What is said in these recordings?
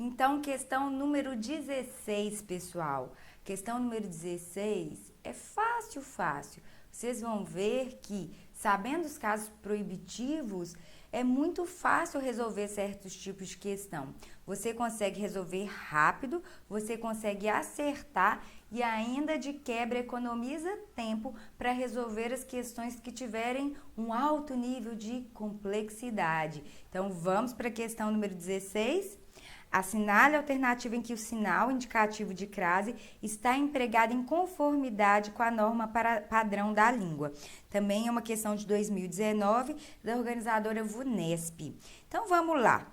Então, questão número 16, pessoal. Questão número 16 é fácil, fácil. Vocês vão ver que, sabendo os casos proibitivos, é muito fácil resolver certos tipos de questão. Você consegue resolver rápido, você consegue acertar e ainda de quebra economiza tempo para resolver as questões que tiverem um alto nível de complexidade. Então, vamos para a questão número 16. Assinale a alternativa em que o sinal indicativo de crase está empregado em conformidade com a norma padrão da língua. Também é uma questão de 2019 da organizadora VUNESP. Então vamos lá.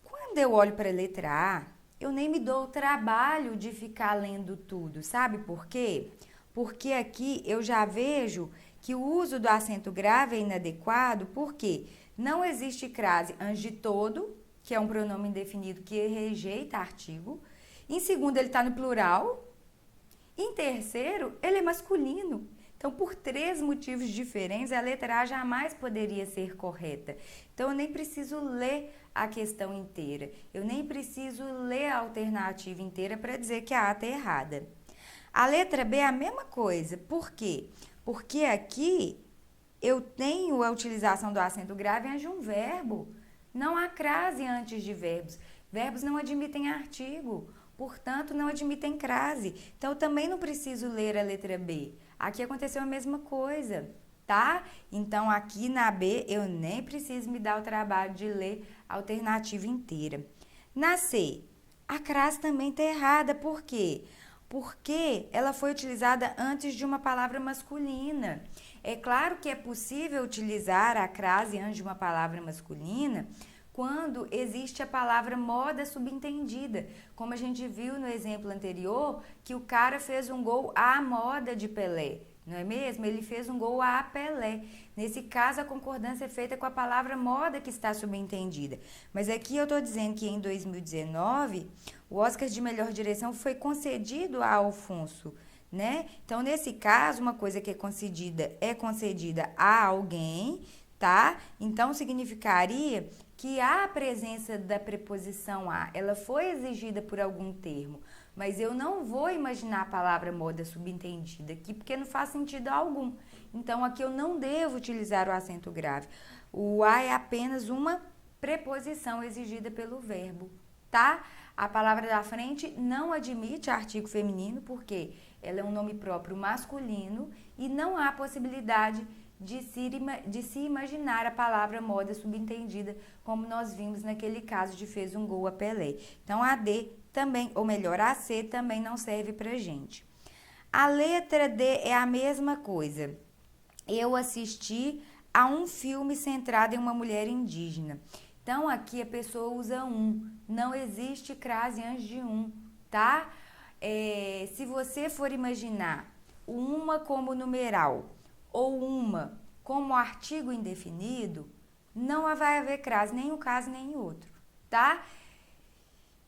Quando eu olho para a letra A, eu nem me dou o trabalho de ficar lendo tudo. Sabe por quê? Porque aqui eu já vejo que o uso do acento grave é inadequado, porque não existe crase antes de todo, que é um pronome indefinido que rejeita artigo. Em segundo, ele está no plural. Em terceiro, ele é masculino. Então, por 3 motivos diferentes, a letra A jamais poderia ser correta. Então, eu nem preciso ler a questão inteira. Eu nem preciso ler a alternativa inteira para dizer que a A está errada. A letra B é a mesma coisa. Por quê? Porque aqui eu tenho a utilização do acento grave antes de um verbo. Não há crase antes de verbos. Verbos não admitem artigo, portanto, não admitem crase. Então, eu também não preciso ler a letra B. Aqui aconteceu a mesma coisa, tá? Então, aqui na B, eu nem preciso me dar o trabalho de ler a alternativa inteira. Na C, a crase também está errada. Por quê? Porque ela foi utilizada antes de uma palavra masculina. É claro que é possível utilizar a crase antes de uma palavra masculina quando existe a palavra moda subentendida, como a gente viu no exemplo anterior, que o cara fez um gol à moda de Pelé, não é mesmo? Ele fez um gol a Pelé. Nesse caso, a concordância é feita com a palavra moda que está subentendida. Mas aqui eu estou dizendo que em 2019, o Oscar de melhor direção foi concedido a Alfonso, né? Então, nesse caso, uma coisa que é concedida a alguém, tá? Então, significaria que a presença da preposição a, ela foi exigida por algum termo, mas eu não vou imaginar a palavra moda subentendida aqui, porque não faz sentido algum. Então, aqui eu não devo utilizar o acento grave. O a é apenas uma preposição exigida pelo verbo, tá? A palavra da frente não admite artigo feminino, porque ela é um nome próprio masculino e não há possibilidade de se imaginar a palavra moda subentendida, como nós vimos naquele caso de fez um gol a Pelé. Então, a D também, ou melhor, a C também não serve pra gente. A letra D é a mesma coisa. Eu assisti a um filme centrado em uma mulher indígena. Então, aqui a pessoa usa um. Não existe crase antes de um, tá? Se você for imaginar uma como numeral ou uma como artigo indefinido, não vai haver crase, nem um caso, nem outro, tá?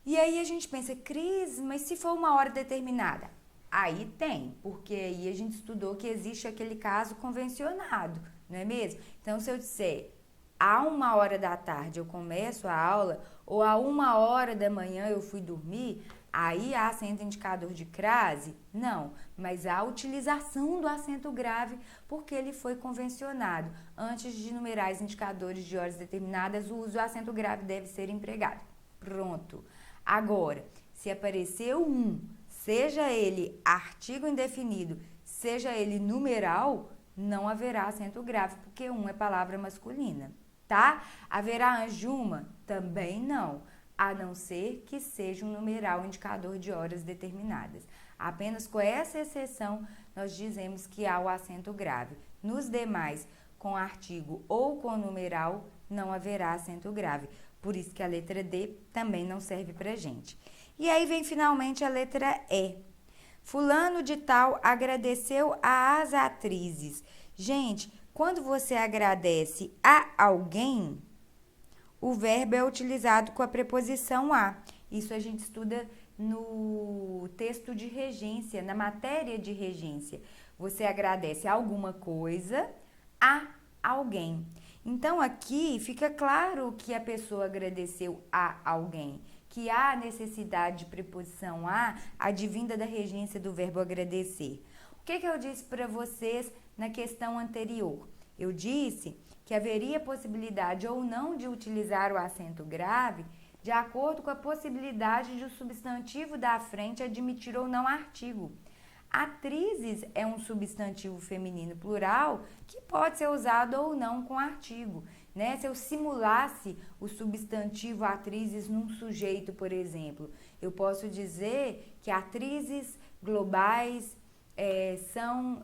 E aí a gente pensa, Cris, mas se for uma hora determinada? Aí tem, porque aí a gente estudou que existe aquele caso convencionado, não é mesmo? Então, se eu disser, a 1h da tarde eu começo a aula, ou a 1h da manhã eu fui dormir, aí há acento indicador de crase? Não, mas há a utilização do acento grave porque ele foi convencionado. Antes de numerais indicadores de horas determinadas, o uso do acento grave deve ser empregado. Pronto. Agora, se apareceu um, seja ele artigo indefinido, seja ele numeral, não haverá acento grave, porque um é palavra masculina, tá? Haverá antes de uma? Também não, a não ser que seja um numeral indicador de horas determinadas. Apenas com essa exceção, nós dizemos que há o acento grave. Nos demais, com artigo ou com numeral, não haverá acento grave. Por isso que a letra D também não serve pra gente. E aí vem finalmente a letra E. Fulano de tal agradeceu às atrizes. Gente, quando você agradece a alguém, o verbo é utilizado com a preposição a. Isso a gente estuda no texto de regência, na matéria de regência. Você agradece alguma coisa a alguém. Então, aqui fica claro que a pessoa agradeceu a alguém, que há necessidade de preposição a advinda da regência do verbo agradecer. O que eu disse para vocês na questão anterior? Eu disse que haveria possibilidade ou não de utilizar o acento grave de acordo com a possibilidade de o substantivo da frente admitir ou não artigo. Atrizes é um substantivo feminino plural que pode ser usado ou não com artigo, né? Se eu simulasse o substantivo atrizes num sujeito, por exemplo, eu posso dizer que atrizes globais são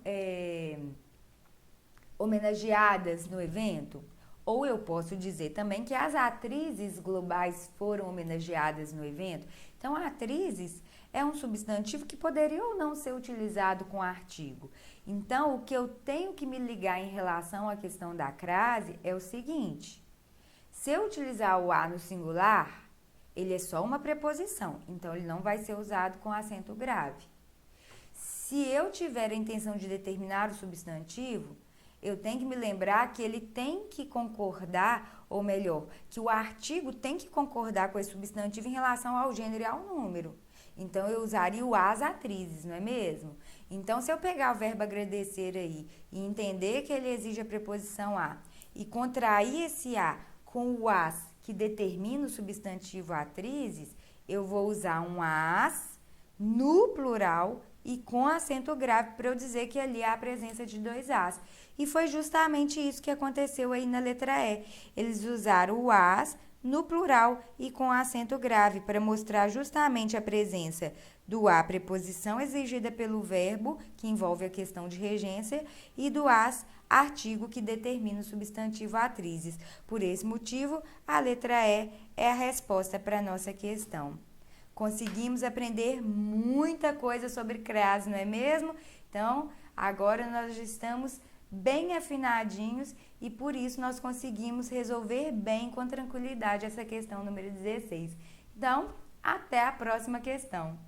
homenageadas no evento. Ou eu posso dizer também que as atrizes globais foram homenageadas no evento. Então, atrizes é um substantivo que poderia ou não ser utilizado com artigo. Então, o que eu tenho que me ligar em relação à questão da crase é o seguinte: se eu utilizar o a no singular, ele é só uma preposição, então ele não vai ser usado com acento grave. Se eu tiver a intenção de determinar o substantivo, eu tenho que me lembrar que ele tem que concordar, ou melhor, que o artigo tem que concordar com esse substantivo em relação ao gênero e ao número. Então, eu usaria o as atrizes, não é mesmo? Então, se eu pegar o verbo agradecer aí e entender que ele exige a preposição a e contrair esse a com o as que determina o substantivo atrizes, eu vou usar um as no plural e com acento grave para eu dizer que ali há a presença de dois as. E foi justamente isso que aconteceu aí na letra E. Eles usaram o as no plural e com acento grave para mostrar justamente a presença do a, preposição exigida pelo verbo, que envolve a questão de regência, e do as, artigo que determina o substantivo atrizes. Por esse motivo, a letra E é a resposta para a nossa questão. Conseguimos aprender muita coisa sobre crase, não é mesmo? Então, agora nós já estamos bem afinadinhos e por isso nós conseguimos resolver bem, com tranquilidade, essa questão número 16. Então, até a próxima questão.